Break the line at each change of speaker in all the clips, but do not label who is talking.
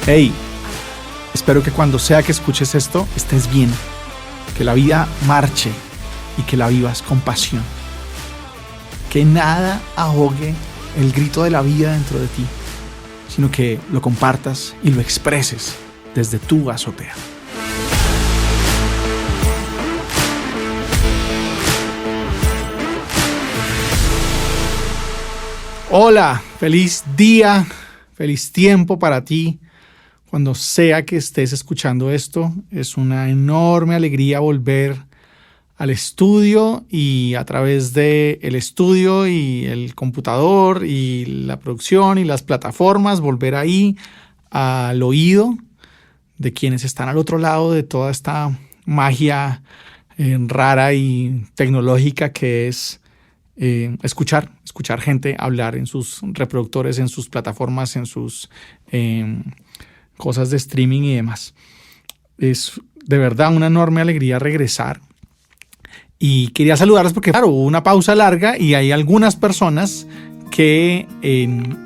Hey, espero que cuando sea que escuches esto estés bien, que la vida marche y que la vivas con pasión. Que nada ahogue el grito de la vida dentro de ti, sino que lo compartas y lo expreses desde tu azotea. Hola, feliz día, feliz tiempo para ti. Cuando sea que estés escuchando esto, es una enorme alegría volver al estudio y a través del estudio y el computador y la producción y las plataformas, volver ahí al oído de quienes están al otro lado de toda esta magia rara y tecnológica que es escuchar gente hablar en sus reproductores, en sus plataformas, en sus cosas de streaming y demás. Es de verdad una enorme alegría regresar. Y quería saludarlos porque, claro, hubo una pausa larga y hay algunas personas que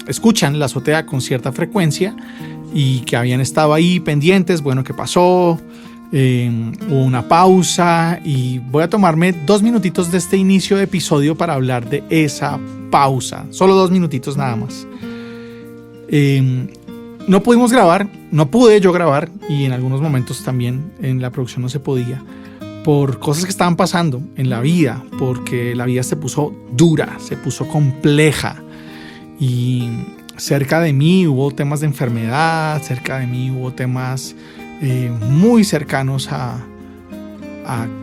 escuchan La Azotea con cierta frecuencia y que habían estado ahí pendientes. Bueno, ¿qué pasó? Hubo una pausa y voy a tomarme 2 minutitos de este inicio de episodio para hablar de esa pausa. Solo 2 minutitos nada más. No pudimos grabar, no pude yo grabar y en algunos momentos también en la producción no se podía por cosas que estaban pasando en la vida, porque la vida se puso dura, se puso compleja y cerca de mí hubo temas de enfermedad, cerca de mí hubo temas muy cercanos a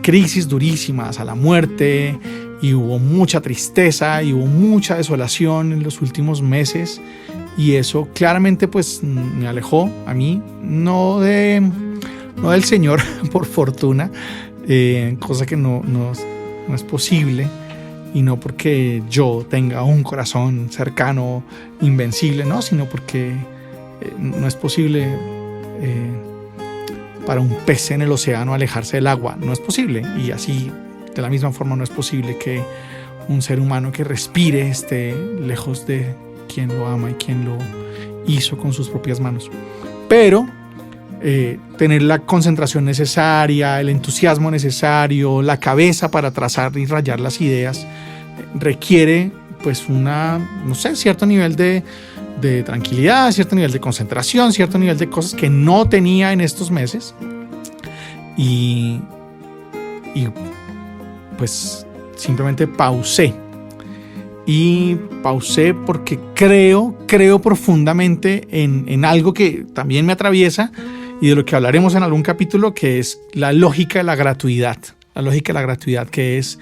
crisis durísimas, a la muerte, y hubo mucha tristeza y hubo mucha desolación en los últimos meses y eso claramente pues me alejó a mí, no del Señor por fortuna, cosa que no es posible y no porque yo tenga un corazón cercano, invencible, no, sino porque no es posible para un pez en el océano alejarse del agua, no es posible, y así de la misma forma no es posible que un ser humano que respire esté lejos de quien lo ama y quien lo hizo con sus propias manos. Pero tener la concentración necesaria, el entusiasmo necesario, la cabeza para trazar y rayar las ideas requiere pues cierto nivel de tranquilidad, cierto nivel de concentración, cierto nivel de cosas que no tenía en estos meses y pues simplemente pausé porque creo profundamente en algo que también me atraviesa y de lo que hablaremos en algún capítulo, que es la lógica de la gratuidad. La lógica de la gratuidad, que es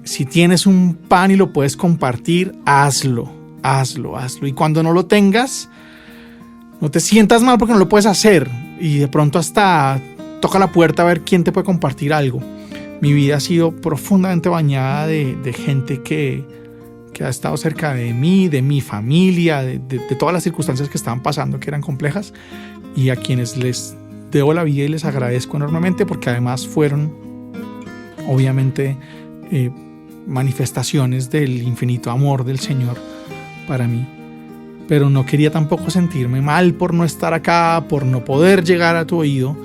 si tienes un pan y lo puedes compartir, hazlo. Y cuando no lo tengas, no te sientas mal porque no lo puedes hacer y de pronto hasta toca la puerta a ver quién te puede compartir algo. Mi vida ha sido profundamente bañada de gente que ha estado cerca de mí, de mi familia, de todas las circunstancias que estaban pasando que eran complejas y a quienes les debo la vida y les agradezco enormemente porque además fueron obviamente manifestaciones del infinito amor del Señor para mí. Pero no quería tampoco sentirme mal por no estar acá, por no poder llegar a tu oído,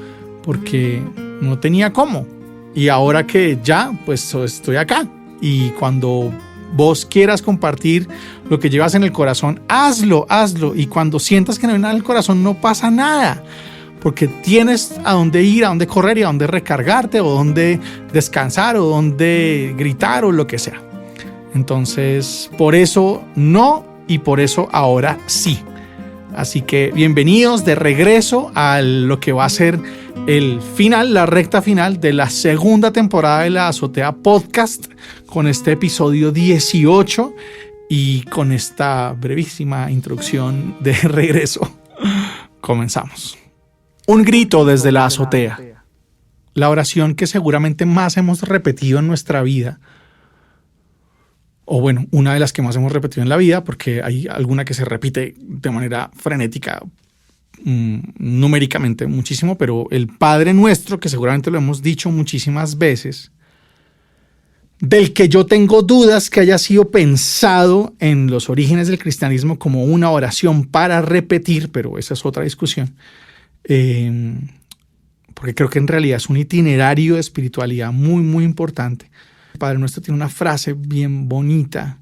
porque no tenía cómo. Y ahora que ya, pues estoy acá. Y cuando vos quieras compartir lo que llevas en el corazón, hazlo. Y cuando sientas que no hay nada en el corazón, no pasa nada. Porque tienes a dónde ir, a dónde correr y a dónde recargarte, o dónde descansar, o dónde gritar, o lo que sea. Entonces, por eso no, y por eso ahora sí. Así que bienvenidos de regreso a lo que va a ser el final, la recta final de la segunda temporada de La Azotea Podcast, con este episodio 18 y con esta brevísima introducción de regreso. Comenzamos. Un grito desde la azotea. La oración que seguramente más hemos repetido en nuestra vida, o bueno, una de las que más hemos repetido en la vida, porque hay alguna que se repite de manera frenética, numéricamente muchísimo, pero el Padre Nuestro, que seguramente lo hemos dicho muchísimas veces, del que yo tengo dudas que haya sido pensado en los orígenes del cristianismo como una oración para repetir, pero esa es otra discusión, porque creo que en realidad es un itinerario de espiritualidad muy, muy importante. El Padre Nuestro tiene una frase bien bonita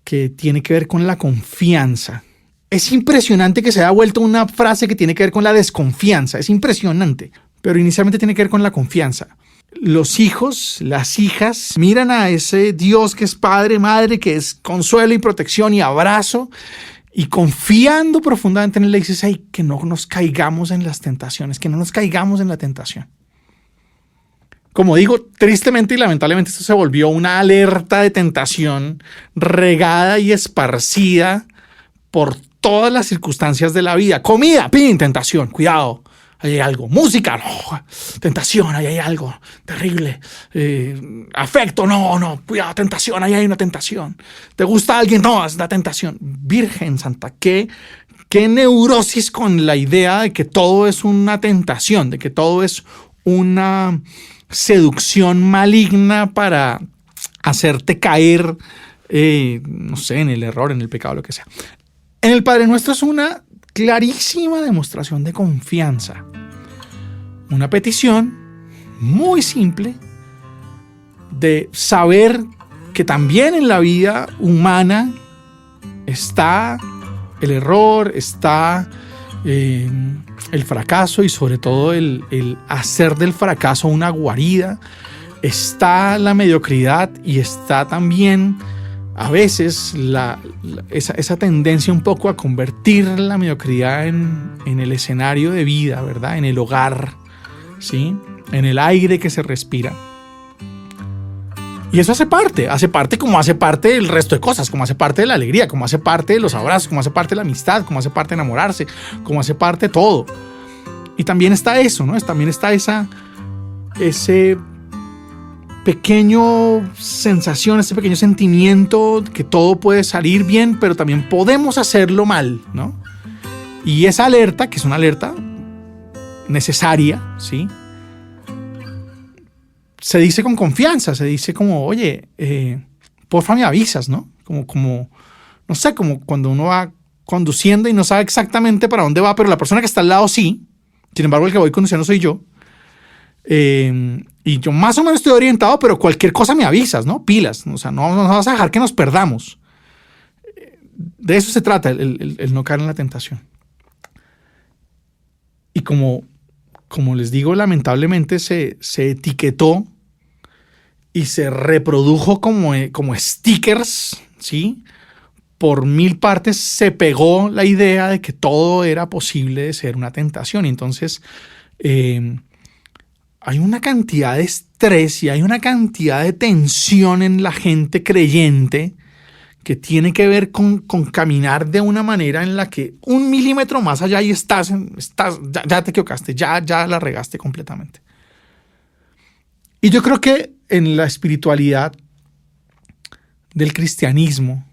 que tiene que ver con la confianza. Es impresionante que se haya vuelto una frase que tiene que ver con la desconfianza, es impresionante, pero inicialmente tiene que ver con la confianza. Los hijos, las hijas, miran a ese Dios que es Padre, Madre, que es consuelo y protección y abrazo, y confiando profundamente en él le dices, ay, que no nos caigamos en las tentaciones, que no nos caigamos en la tentación. Como digo, tristemente y lamentablemente esto se volvió una alerta de tentación regada y esparcida por todas las circunstancias de la vida. Comida, pin, tentación, cuidado. Ahí hay algo. Música, no. Tentación, ahí hay algo terrible. Afecto, no. Cuidado, tentación, ahí hay una tentación. ¿Te gusta alguien? No, es una tentación. Virgen Santa, qué neurosis con la idea de que todo es una tentación, de que todo es una seducción maligna para hacerte caer, no sé, en el error, en el pecado, lo que sea. En el Padre Nuestro es una clarísima demostración de confianza. Una petición muy simple de saber que también en la vida humana está el error, está el fracaso y sobre todo el hacer del fracaso una guarida. Está la mediocridad y está también a veces esa tendencia un poco a convertir la mediocridad en el escenario de vida, ¿verdad? En el hogar, ¿sí? En el aire que se respira. Y eso hace parte como hace parte del resto de cosas, como hace parte de la alegría, como hace parte de los abrazos, como hace parte de la amistad, como hace parte de enamorarse, como hace parte de todo. Y también está eso, ¿no? También está ese pequeño sensación, ese pequeño sentimiento que todo puede salir bien, pero también podemos hacerlo mal, ¿no? Y esa alerta, que es una alerta necesaria, ¿sí? Se dice con confianza, se dice como, oye, porfa me avisas, ¿no? Como, no sé, como cuando uno va conduciendo y no sabe exactamente para dónde va, pero la persona que está al lado sí. Sin embargo, el que voy conduciendo soy yo. Y yo más o menos estoy orientado, pero cualquier cosa me avisas, ¿no? Pilas, o sea, no vas a dejar que nos perdamos. De eso se trata, el no caer en la tentación. Y como les digo, lamentablemente se etiquetó y se reprodujo como stickers, ¿sí? Por mil partes se pegó la idea de que todo era posible de ser una tentación. Y entonces hay una cantidad de estrés y hay una cantidad de tensión en la gente creyente que tiene que ver con caminar de una manera en la que 1 milímetro más allá y ya te equivocaste, ya la regaste completamente. Y yo creo que en la espiritualidad del cristianismo,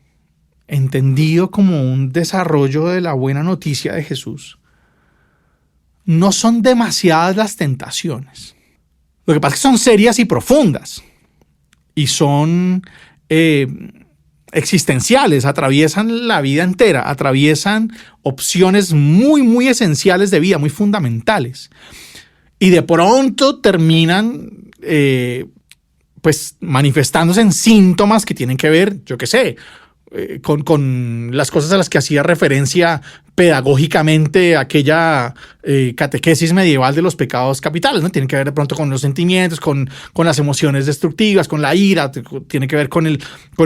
entendido como un desarrollo de la buena noticia de Jesús, no son demasiadas las tentaciones. Lo que pasa es que son serias y profundas y son existenciales, atraviesan la vida entera, atraviesan opciones muy, muy esenciales de vida, muy fundamentales. Y de pronto terminan pues manifestándose en síntomas que tienen que ver, yo qué sé, con las cosas a las que hacía referencia pedagógicamente aquella catequesis medieval de los pecados capitales, ¿no? Tiene que ver de pronto con los sentimientos, con las emociones destructivas, con la ira, tiene que ver con el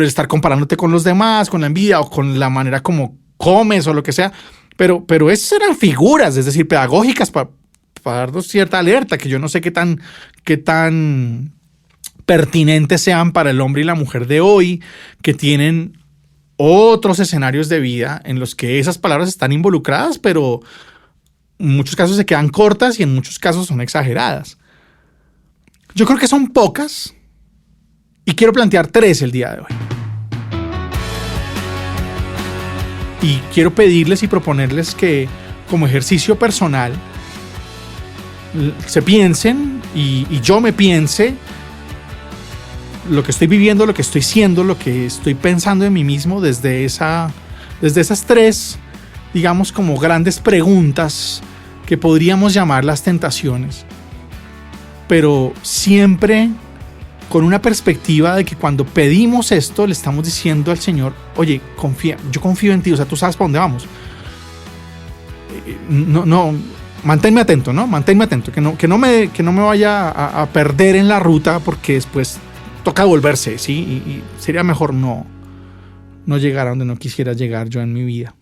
estar comparándote con los demás, con la envidia o con la manera como comes o lo que sea. Pero esas eran figuras, es decir, pedagógicas para darnos cierta alerta, que yo no sé qué tan pertinentes sean para el hombre y la mujer de hoy, que tienen otros escenarios de vida en los que esas palabras están involucradas, pero en muchos casos se quedan cortas y en muchos casos son exageradas. Yo creo que son pocas y quiero plantear 3 el día de hoy. Y quiero pedirles y proponerles que como ejercicio personal se piensen y yo me piense lo que estoy viviendo, lo que estoy siendo, lo que estoy pensando de mí mismo desde esas tres, digamos, como grandes preguntas que podríamos llamar las tentaciones, pero siempre con una perspectiva de que cuando pedimos esto le estamos diciendo al Señor, oye, confía, yo confío en ti, o sea, tú sabes para dónde vamos. No, manténme atento, ¿no? Manténme atento, que no me vaya a perder en la ruta, porque después toca volverse, ¿sí? Y sería mejor no llegar a donde no quisiera llegar yo en mi vida.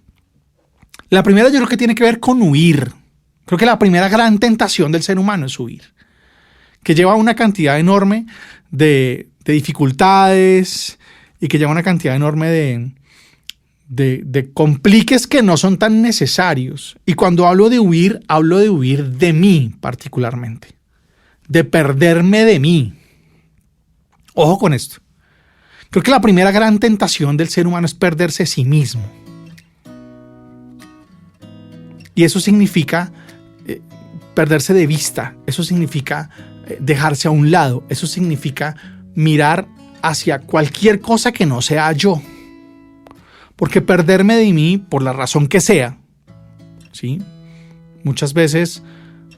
La primera yo creo que tiene que ver con huir. Creo que la primera gran tentación del ser humano es huir, que lleva una cantidad enorme de dificultades y que lleva una cantidad enorme de compliques que no son tan necesarios. Y cuando hablo de huir de mí particularmente, de perderme de mí. Ojo con esto. Creo que la primera gran tentación del ser humano es perderse a sí mismo. Y eso significa perderse de vista, eso significa dejarse a un lado, eso significa mirar hacia cualquier cosa que no sea yo. Porque perderme de mí, por la razón que sea, ¿sí? Muchas veces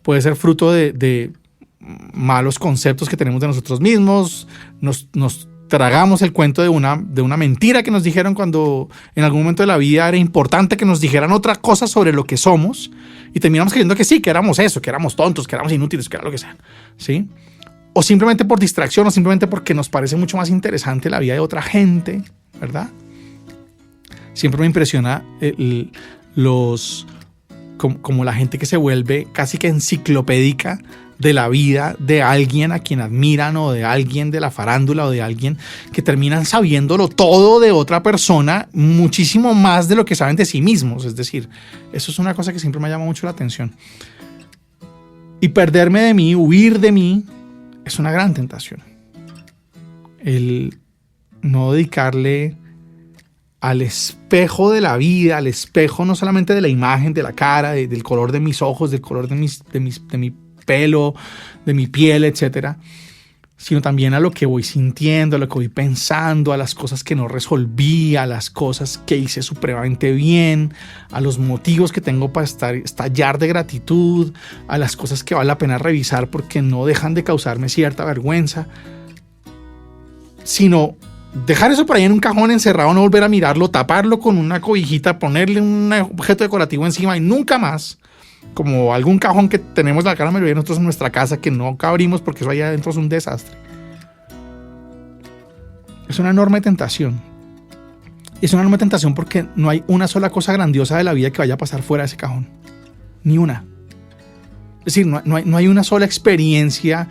puede ser fruto de malos conceptos que tenemos de nosotros mismos, nos tragamos el cuento de una mentira que nos dijeron cuando en algún momento de la vida era importante que nos dijeran otra cosa sobre lo que somos, y terminamos creyendo que sí, que éramos eso, que éramos tontos, que éramos inútiles, que era lo que sea, ¿sí? O simplemente por distracción, o simplemente porque nos parece mucho más interesante la vida de otra gente, ¿verdad? Siempre me impresiona como la gente que se vuelve casi que enciclopédica de la vida de alguien a quien admiran, o de alguien de la farándula, o de alguien que terminan sabiéndolo todo de otra persona, muchísimo más de lo que saben de sí mismos. Es decir, eso es una cosa que siempre me llama mucho la atención. Y perderme de mí, huir de mí, es una gran tentación. El no dedicarle al espejo de la vida, al espejo no solamente de la imagen, de la cara, del color de mis ojos, del color de mi pelo, de mi piel, etcétera, sino también a lo que voy sintiendo, a lo que voy pensando, a las cosas que no resolví, a las cosas que hice supremamente bien, a los motivos que tengo para estallar de gratitud, a las cosas que vale la pena revisar porque no dejan de causarme cierta vergüenza, sino dejar eso por ahí en un cajón encerrado, no volver a mirarlo, taparlo con una cobijita, ponerle un objeto decorativo encima y nunca más, como algún cajón que tenemos la cara mayoría de nosotros en nuestra casa que no abrimos porque eso allá adentro es un desastre. Es una enorme tentación. Es una enorme tentación porque no hay una sola cosa grandiosa de la vida que vaya a pasar fuera de ese cajón. Ni una. Es decir, no hay una sola experiencia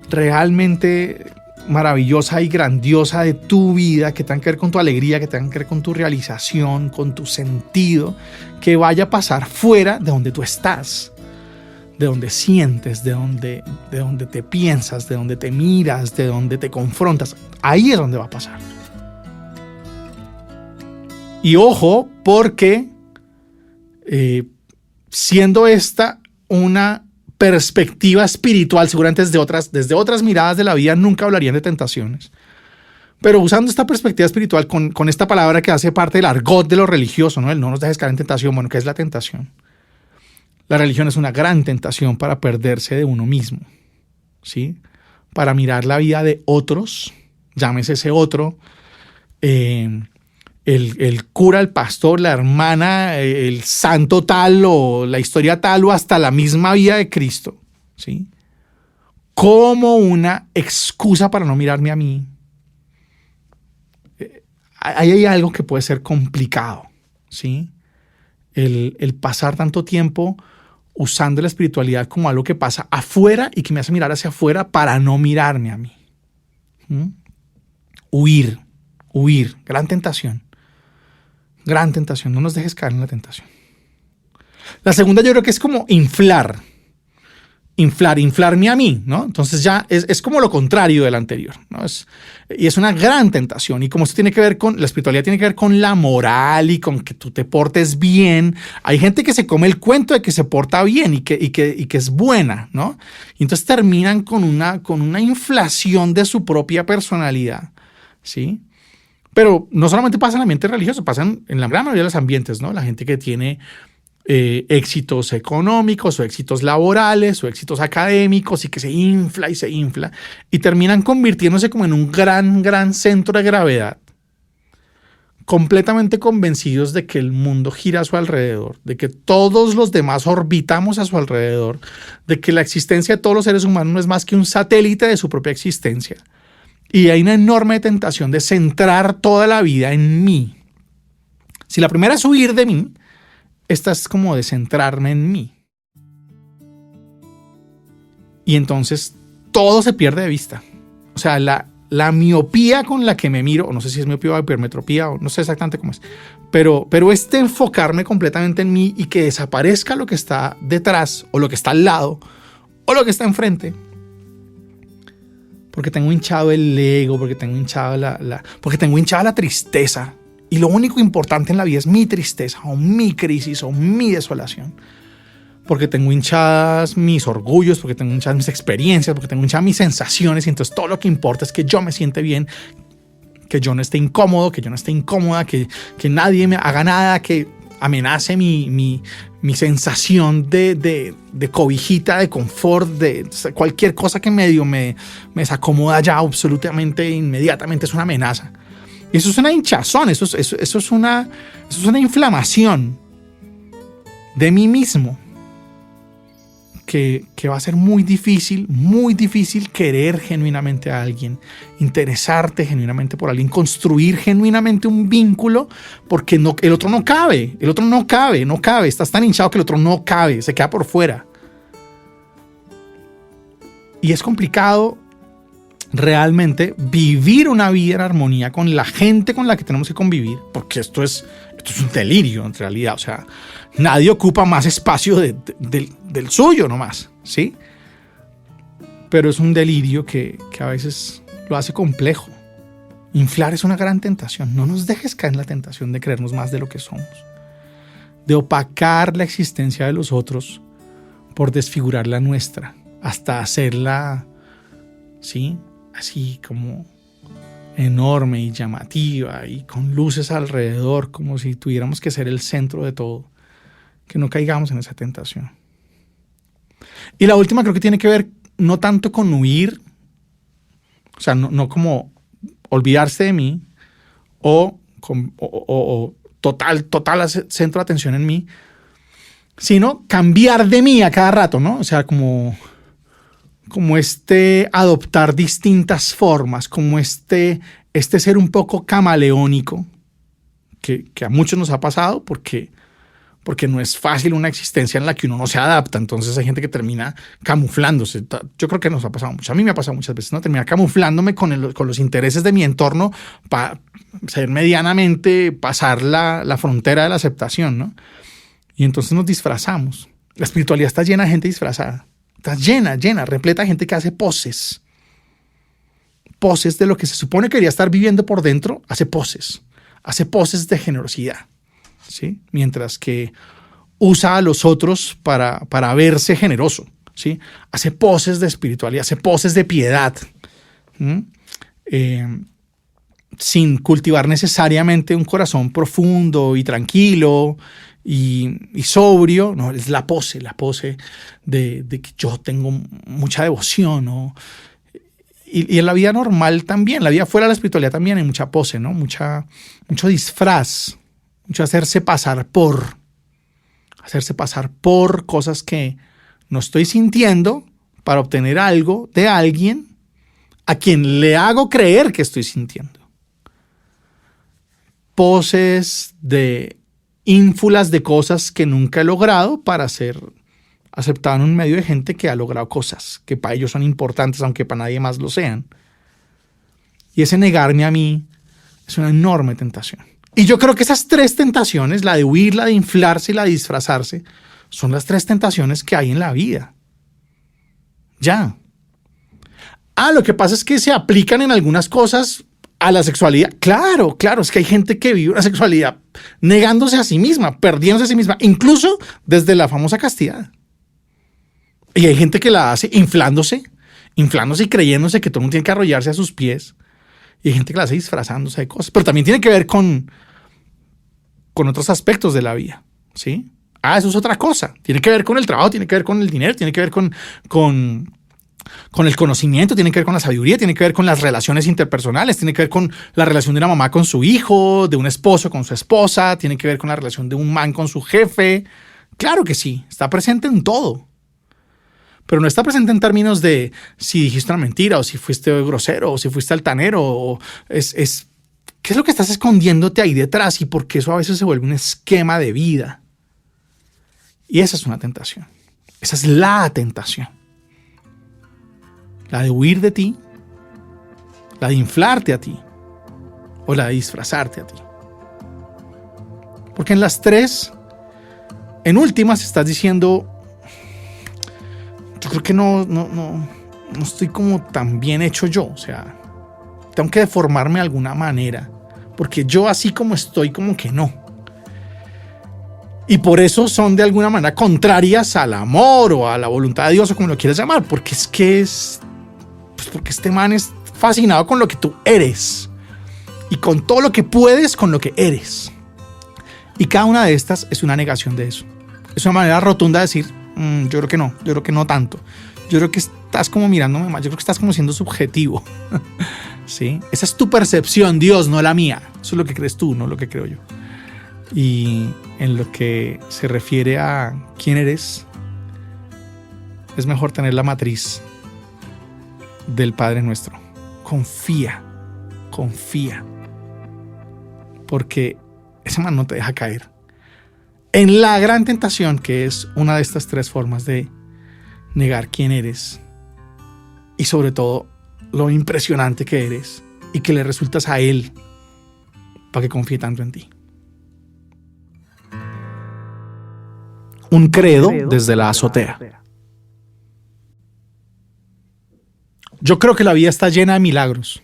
realmente maravillosa y grandiosa de tu vida que tenga que ver con tu alegría, que tenga que ver con tu realización, con tu sentido, que vaya a pasar fuera de donde tú estás, de donde sientes, de donde te piensas, de donde te miras, de donde te confrontas. Ahí es donde va a pasar. Y ojo, porque siendo esta una perspectiva espiritual, seguramente desde otras miradas de la vida nunca hablarían de tentaciones. Pero usando esta perspectiva espiritual con esta palabra que hace parte del argot de lo religioso, ¿no? El no nos dejes caer en tentación. Bueno, ¿qué es la tentación? La religión es una gran tentación para perderse de uno mismo, ¿sí? Para mirar la vida de otros, llámese ese otro, el cura, el pastor, la hermana, el santo tal, o la historia tal, o hasta la misma vida de Cristo, ¿sí? Como una excusa para no mirarme a mí. Ahí hay algo que puede ser complicado, ¿sí? El pasar tanto tiempo usando la espiritualidad como algo que pasa afuera y que me hace mirar hacia afuera para no mirarme a mí. Huir, gran tentación. Gran tentación, no nos dejes caer en la tentación. La segunda yo creo que es como inflar inflarme a mí, ¿no? Entonces ya es como lo contrario del anterior, ¿no? Y es una gran tentación. Y como esto tiene que ver con, la espiritualidad tiene que ver con la moral y con que tú te portes bien. Hay gente que se come el cuento de que se porta bien y que es buena, ¿no? Y entonces terminan con una inflación de su propia personalidad, ¿sí? Pero no solamente pasa en el ambiente religioso, pasa en la gran mayoría de los ambientes, ¿no? La gente que tiene éxitos económicos o éxitos laborales o éxitos académicos y que se infla y terminan convirtiéndose como en un gran centro de gravedad, completamente convencidos de que el mundo gira a su alrededor, de que todos los demás orbitamos a su alrededor, de que la existencia de todos los seres humanos no es más que un satélite de su propia existencia. Y hay una enorme tentación de centrar toda la vida en mí. Si la primera es huir de mí, esta es como de centrarme en mí. Y entonces todo se pierde de vista. O sea, la miopía con la que me miro, o no sé si es miopía o hipermetropía, o no sé exactamente cómo es, pero enfocarme completamente en mí y que desaparezca lo que está detrás, o lo que está al lado, o lo que está enfrente. Porque tengo hinchado el ego, porque tengo hinchado la tristeza. Y lo único importante en la vida es mi tristeza, o mi crisis, o mi desolación. Porque tengo hinchadas mis orgullos, porque tengo hinchadas mis experiencias, porque tengo hinchadas mis sensaciones. Y entonces todo lo que importa es que yo me siente bien, que yo no esté incómodo, que yo no esté incómoda, que nadie me haga nada, que amenace mi sensación de cobijita, de confort, de cualquier cosa que medio me desacomoda ya absolutamente, inmediatamente es una amenaza. Y eso es una hinchazón, eso es una inflamación de mí mismo que va a ser muy difícil querer genuinamente a alguien, interesarte genuinamente por alguien, construir genuinamente un vínculo, porque el otro no cabe, estás tan hinchado que el otro no cabe, se queda por fuera. Y es complicado realmente vivir una vida en armonía con la gente con la que tenemos que convivir, porque esto es un delirio en realidad. O sea, nadie ocupa más espacio del suyo nomás, ¿sí? Pero es un delirio que a veces lo hace complejo. Inflar es una gran tentación. No nos dejes caer en la tentación de creernos más de lo que somos, de opacar la existencia de los otros por desfigurar la nuestra, hasta hacerla, ¿sí?, así como enorme y llamativa y con luces alrededor, como si tuviéramos que ser el centro de todo. Que no caigamos en esa tentación. Y la última creo que tiene que ver no tanto con huir, o sea, no como olvidarse de mí o total centro de atención en mí, sino cambiar de mí a cada rato, ¿no? O sea, como adoptar distintas formas, como este ser un poco camaleónico, que a muchos nos ha pasado porque no es fácil una existencia en la que uno no se adapta. Entonces hay gente que termina camuflándose. Yo creo que nos ha pasado mucho. A mí me ha pasado muchas veces, ¿no? Terminar camuflándome con los intereses de mi entorno para ser medianamente, pasar la frontera de la aceptación, ¿no? Y entonces nos disfrazamos. La espiritualidad está llena de gente disfrazada. Está llena, repleta de gente que hace poses. Poses de lo que se supone que debería estar viviendo por dentro, hace poses de generosidad, ¿sí? Mientras que usa a los otros para verse generoso, ¿sí? Hace poses de espiritualidad, hace poses de piedad, sin cultivar necesariamente un corazón profundo y tranquilo y sobrio. No, es la pose de que yo tengo mucha devoción, ¿no? Y en la vida normal también, la vida fuera de la espiritualidad también hay mucha pose, ¿no? Mucho disfraz, mucho hacerse pasar por cosas que no estoy sintiendo para obtener algo de alguien a quien le hago creer que estoy sintiendo. Poses de ínfulas de cosas que nunca he logrado para ser aceptado en un medio de gente que ha logrado cosas que para ellos son importantes, aunque para nadie más lo sean. Y ese negarme a mí es una enorme tentación. Y yo creo que esas tres tentaciones, la de huir, la de inflarse y la de disfrazarse, son las tres tentaciones que hay en la vida. Ya. Lo que pasa es que se aplican en algunas cosas a la sexualidad. Claro, es que hay gente que vive una sexualidad negándose a sí misma, perdiéndose a sí misma, incluso desde la famosa castidad. Y hay gente que la hace inflándose y creyéndose que todo el mundo tiene que arrollarse a sus pies. Y hay gente que la hace disfrazándose de cosas. Pero también tiene que ver con otros aspectos de la vida, ¿sí? Eso es otra cosa. Tiene que ver con el trabajo, tiene que ver con el dinero, tiene que ver con el conocimiento, tiene que ver con la sabiduría, tiene que ver con las relaciones interpersonales, tiene que ver con la relación de una mamá con su hijo, de un esposo con su esposa, tiene que ver con la relación de un man con su jefe. Claro que sí, está presente en todo. Pero no está presente en términos de si dijiste una mentira o si fuiste grosero o si fuiste altanero. ¿Qué es lo que estás escondiéndote ahí detrás? Y porque eso a veces se vuelve un esquema de vida. Y esa es una tentación. Esa es la tentación. La de huir de ti, la de inflarte a ti o la de disfrazarte a ti. Porque en las tres, en últimas estás diciendo, yo creo que no estoy como tan bien hecho yo. O sea, tengo que deformarme de alguna manera. Porque yo así como estoy, como que no. Y por eso son de alguna manera contrarias al amor o a la voluntad de Dios o como lo quieras llamar. Porque porque este man es fascinado con lo que tú eres. Y con todo lo que puedes con lo que eres. Y cada una de estas es una negación de eso. Es una manera rotunda de decir, yo creo que no tanto. Yo creo que estás como mirándome mal, yo creo que estás como siendo subjetivo. ¿Sí? Esa es tu percepción, Dios, no la mía. Eso es lo que crees tú, no lo que creo yo. Y en lo que se refiere a quién eres, es mejor tener la matriz del Padre Nuestro. Confía. Porque ese man no te deja caer en la gran tentación que es una de estas tres formas de negar quién eres y sobre todo lo impresionante que eres y que le resultas a él para que confíe tanto en ti. Un credo desde la azotea. Yo creo que la vida está llena de milagros.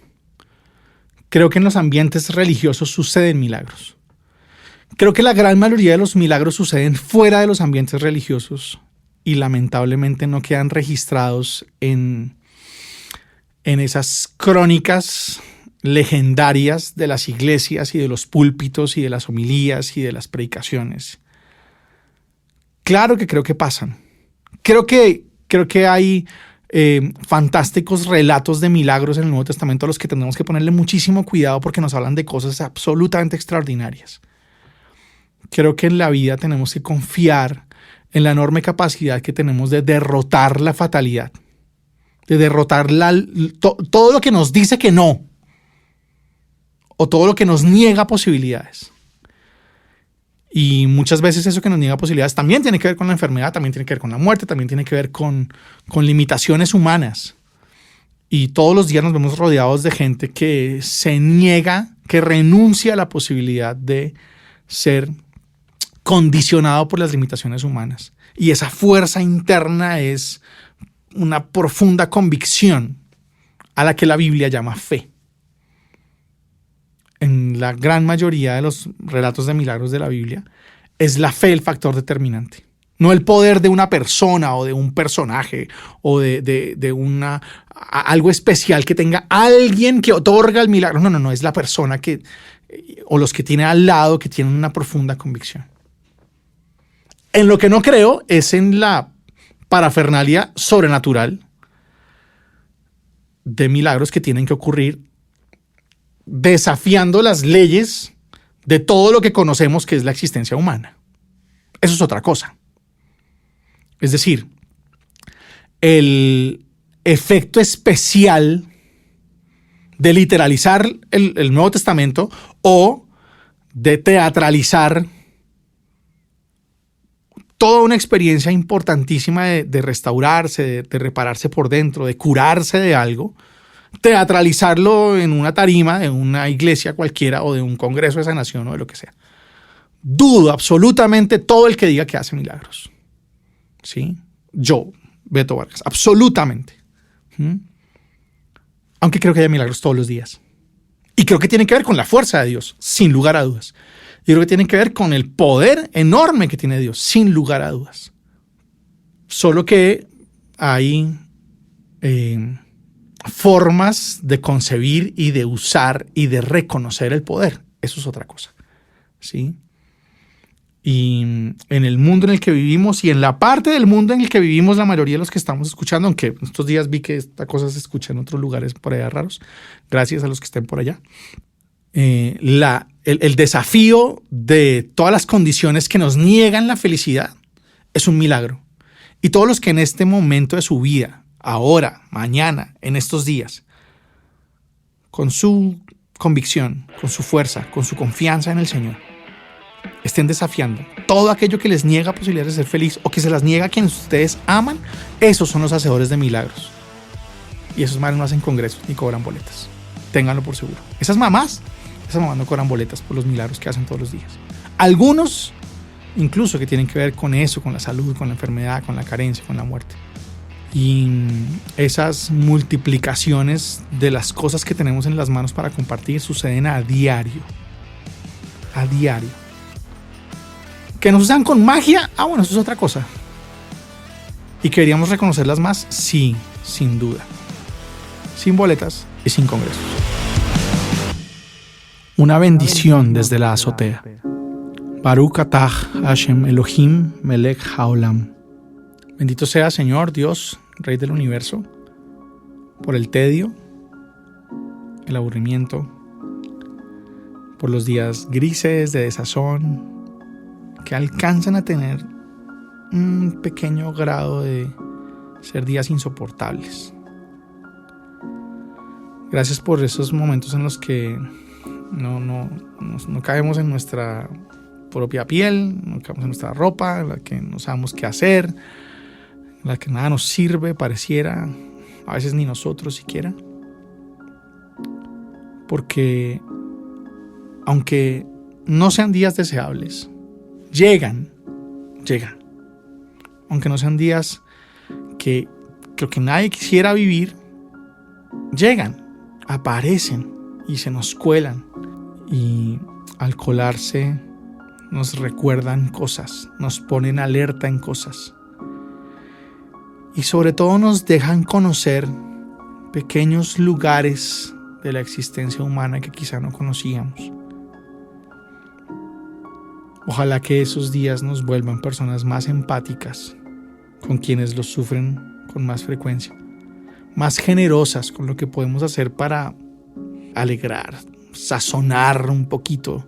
Creo que en los ambientes religiosos suceden milagros. Creo que la gran mayoría de los milagros suceden fuera de los ambientes religiosos y lamentablemente no quedan registrados en esas crónicas legendarias de las iglesias y de los púlpitos y de las homilías y de las predicaciones. Claro que creo que pasan. Creo que hay fantásticos relatos de milagros en el Nuevo Testamento a los que tenemos que ponerle muchísimo cuidado porque nos hablan de cosas absolutamente extraordinarias. Creo que en la vida tenemos que confiar en la enorme capacidad que tenemos de derrotar la fatalidad, de derrotar todo lo que nos dice que no, o todo lo que nos niega posibilidades. Y muchas veces eso que nos niega posibilidades también tiene que ver con la enfermedad, también tiene que ver con la muerte, también tiene que ver con limitaciones humanas. Y todos los días nos vemos rodeados de gente que se niega, que renuncia a la posibilidad de ser condicionado por las limitaciones humanas. Y esa fuerza interna es una profunda convicción a la que la Biblia llama fe. En la gran mayoría de los relatos de milagros de la Biblia, es la fe el factor determinante. No el poder de una persona o de un personaje o de algo especial que tenga alguien que otorga el milagro. No, es la persona o los que tiene al lado que tienen una profunda convicción. En lo que no creo es en la parafernalia sobrenatural de milagros que tienen que ocurrir desafiando las leyes de todo lo que conocemos que es la existencia humana. Eso es otra cosa. Es decir, el efecto especial de literalizar el Nuevo Testamento o de teatralizar toda una experiencia importantísima de restaurarse, de repararse por dentro, de curarse de algo, teatralizarlo en una tarima, en una iglesia cualquiera o de un congreso de sanación o de lo que sea. Dudo absolutamente todo el que diga que hace milagros. ¿Sí? Yo Beto Vargas, absolutamente. Aunque creo que hay milagros todos los días. Y creo que tienen que ver con la fuerza de Dios, sin lugar a dudas. Y creo que tienen que ver con el poder enorme que tiene Dios, sin lugar a dudas. Solo que hay formas de concebir y de usar y de reconocer el poder. Eso es otra cosa, ¿sí? Y en el mundo en el que vivimos y en la parte del mundo en el que vivimos la mayoría de los que estamos escuchando, aunque estos días vi que esta cosa se escucha en otros lugares por allá raros, gracias a los que estén por allá, el desafío de todas las condiciones que nos niegan la felicidad es un milagro. Y todos los que en este momento de su vida, ahora, mañana, en estos días, con su convicción, con su fuerza, con su confianza en el Señor, estén desafiando todo aquello que les niega posibilidades de ser feliz o que se las niega a quienes ustedes aman, esos son los hacedores de milagros. Y esos madres no hacen congresos ni cobran boletas. Ténganlo por seguro. Esas mamás no cobran boletas por los milagros que hacen todos los días. Algunos, incluso que tienen que ver con eso, con la salud, con la enfermedad, con la carencia, con la muerte. Y esas multiplicaciones de las cosas que tenemos en las manos para compartir suceden a diario. A diario. ¿Que nos usan con magia? Bueno, eso es otra cosa. ¿Y que deberíamos reconocerlas más? Sí, sin duda. Sin boletas y sin congresos. Una bendición desde la azotea. Baruch atah Hashem Elohim melech haolam. Bendito sea Señor Dios, Rey del universo, por el tedio, el aburrimiento, por los días grises de desazón que alcanzan a tener un pequeño grado de ser días insoportables. Gracias por esos momentos en los que no caemos en nuestra propia piel, no caemos en nuestra ropa, en la que no sabemos qué hacer, en la que nada nos sirve, pareciera, a veces ni nosotros siquiera. Porque aunque no sean días deseables, llegan. Aunque no sean días que creo que nadie quisiera vivir, llegan, aparecen y se nos cuelan. Y al colarse nos recuerdan cosas, nos ponen alerta en cosas. Y sobre todo nos dejan conocer pequeños lugares de la existencia humana que quizá no conocíamos. Ojalá que esos días nos vuelvan personas más empáticas con quienes los sufren con más frecuencia, más generosas con lo que podemos hacer para alegrar, sazonar un poquito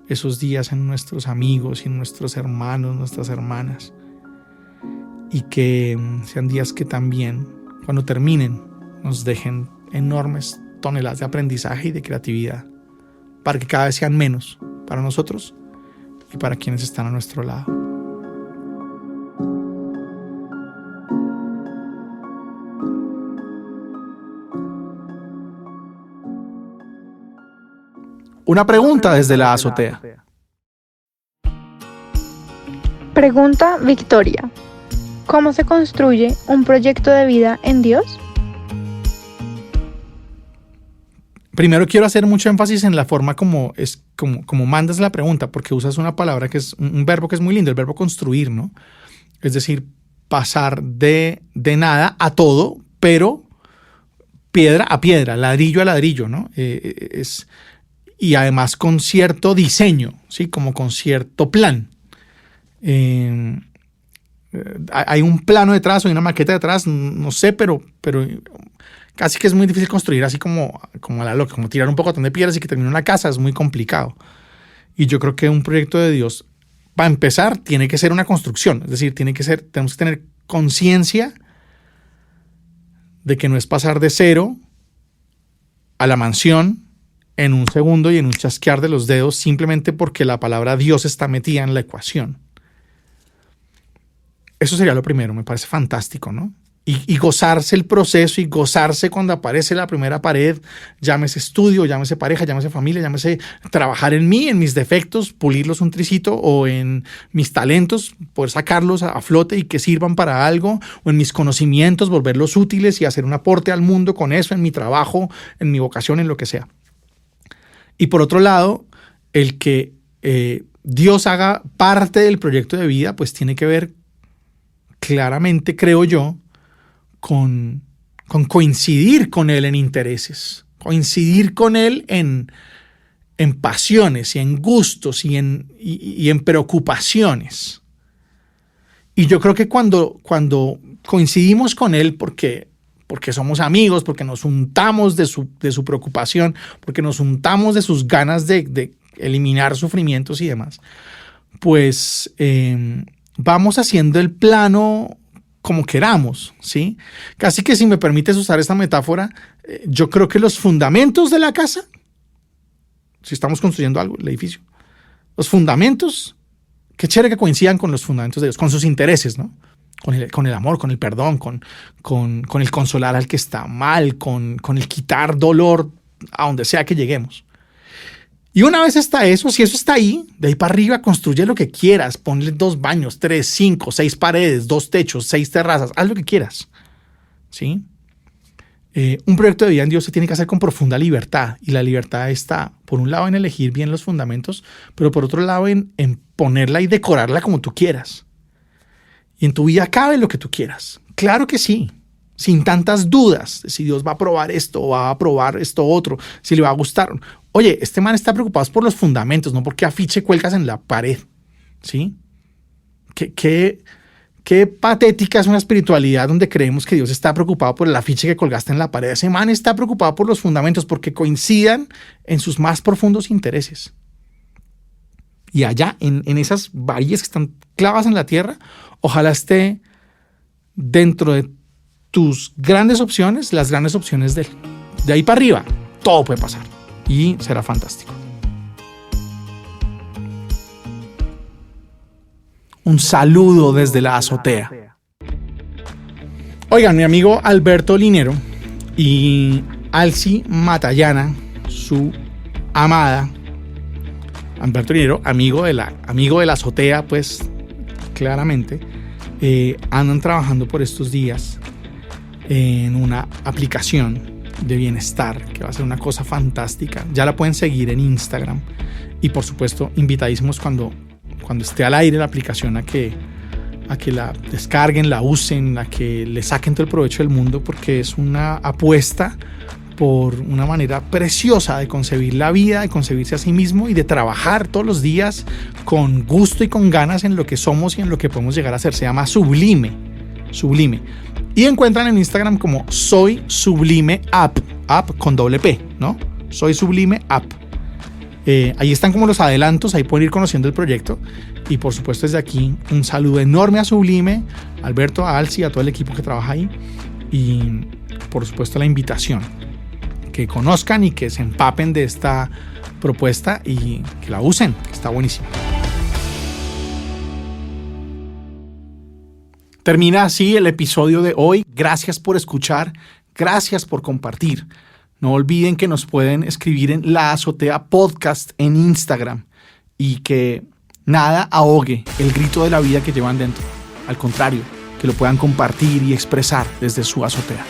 esos días en nuestros amigos y en nuestros hermanos, nuestras hermanas, y que sean días que también, cuando terminen, nos dejen enormes toneladas de aprendizaje y de creatividad, para que cada vez sean menos para nosotros y para quienes están a nuestro lado. Una pregunta desde la azotea.
Pregunta Victoria. ¿Cómo se construye un proyecto de vida en Dios?
Primero quiero hacer mucho énfasis en la forma como mandas la pregunta, porque usas una palabra que es un verbo que es muy lindo, el verbo construir, ¿no? Es decir, pasar de nada a todo, pero piedra a piedra, ladrillo a ladrillo, ¿no? Y además con cierto diseño, ¿sí? Como con cierto plan. Hay un plano detrás, hay una maqueta detrás, no sé, pero casi que es muy difícil construir así como a la loca, como tirar un pocotón de piedras y que termine una casa, es muy complicado. Y yo creo que un proyecto de Dios, para empezar, tiene que ser una construcción, es decir, tenemos que tener conciencia de que no es pasar de cero a la mansión en un segundo y en un chasquear de los dedos simplemente porque la palabra Dios está metida en la ecuación. Eso sería lo primero, me parece fantástico, ¿no? y gozarse el proceso y gozarse cuando aparece la primera pared, llámese estudio, llámese pareja, llámese familia, llámese trabajar en mí, en mis defectos, pulirlos un tricito, o en mis talentos, poder sacarlos a flote y que sirvan para algo, o en mis conocimientos, volverlos útiles y hacer un aporte al mundo con eso, en mi trabajo, en mi vocación, en lo que sea. Y por otro lado, el que Dios haga parte del proyecto de vida, pues tiene que ver claramente, creo yo, con coincidir con Él en intereses, coincidir con Él en pasiones y en gustos y en preocupaciones. Y yo creo que cuando coincidimos con Él porque somos amigos, porque nos untamos de su preocupación, porque nos untamos de sus ganas de eliminar sufrimientos y demás, pues vamos haciendo el plano como queramos, ¿sí? Casi que, si me permites usar esta metáfora, yo creo que los fundamentos de la casa, si estamos construyendo algo, el edificio, los fundamentos, qué chévere que coincidan con los fundamentos de Dios, con sus intereses, ¿no? Con el amor, con el perdón, con el consolar al que está mal, con el quitar dolor a donde sea que lleguemos. Y una vez está eso, si eso está ahí, de ahí para arriba construye lo que quieras. Ponle 2 baños, 3, 5, 6 paredes, 2 techos, 6 terrazas. Haz lo que quieras. ¿Sí? Un proyecto de vida en Dios se tiene que hacer con profunda libertad. Y la libertad está, por un lado, en elegir bien los fundamentos, pero por otro lado, en ponerla y decorarla como tú quieras. Y en tu vida cabe lo que tú quieras. Claro que sí. Sin tantas dudas de si Dios va a aprobar esto o va a aprobar esto otro, si le va a gustar. Oye, este man está preocupado por los fundamentos, no porque afiche cuelgas en la pared, ¿sí? Qué patética es una espiritualidad donde creemos que Dios está preocupado por el afiche que colgaste en la pared. Ese man está preocupado por los fundamentos porque coincidan en sus más profundos intereses. Y allá, en esas varillas que están clavadas en la tierra, ojalá esté dentro de tus grandes opciones, las grandes opciones de Él. De ahí para arriba, todo puede pasar y será fantástico. Un saludo desde la azotea. Oigan, mi amigo Alberto Linero y Alci Matallana, su amada. Alberto Linero, amigo de la azotea, pues claramente, andan trabajando por estos días en una aplicación de bienestar que va a ser una cosa fantástica. Ya la pueden seguir en Instagram y, por supuesto, invitadísimos cuando esté al aire la aplicación a que la descarguen, la usen, a que le saquen todo el provecho del mundo, porque es una apuesta por una manera preciosa de concebir la vida, de concebirse a sí mismo y de trabajar todos los días con gusto y con ganas en lo que somos y en lo que podemos llegar a ser. Se llama Sublime. Y encuentran en Instagram como Soy Sublime App con doble P, ¿no? Soy Sublime App. Ahí están como los adelantos, ahí pueden ir conociendo el proyecto. Y por supuesto, desde aquí, un saludo enorme a Sublime, a Alberto, a Alci, a todo el equipo que trabaja ahí. Y por supuesto, la invitación, que conozcan y que se empapen de esta propuesta y que la usen, que está buenísima. Termina así el episodio de hoy. Gracias por escuchar, gracias por compartir. No olviden que nos pueden escribir en La Azotea Podcast en Instagram y que nada ahogue el grito de la vida que llevan dentro. Al contrario, que lo puedan compartir y expresar desde su azotea.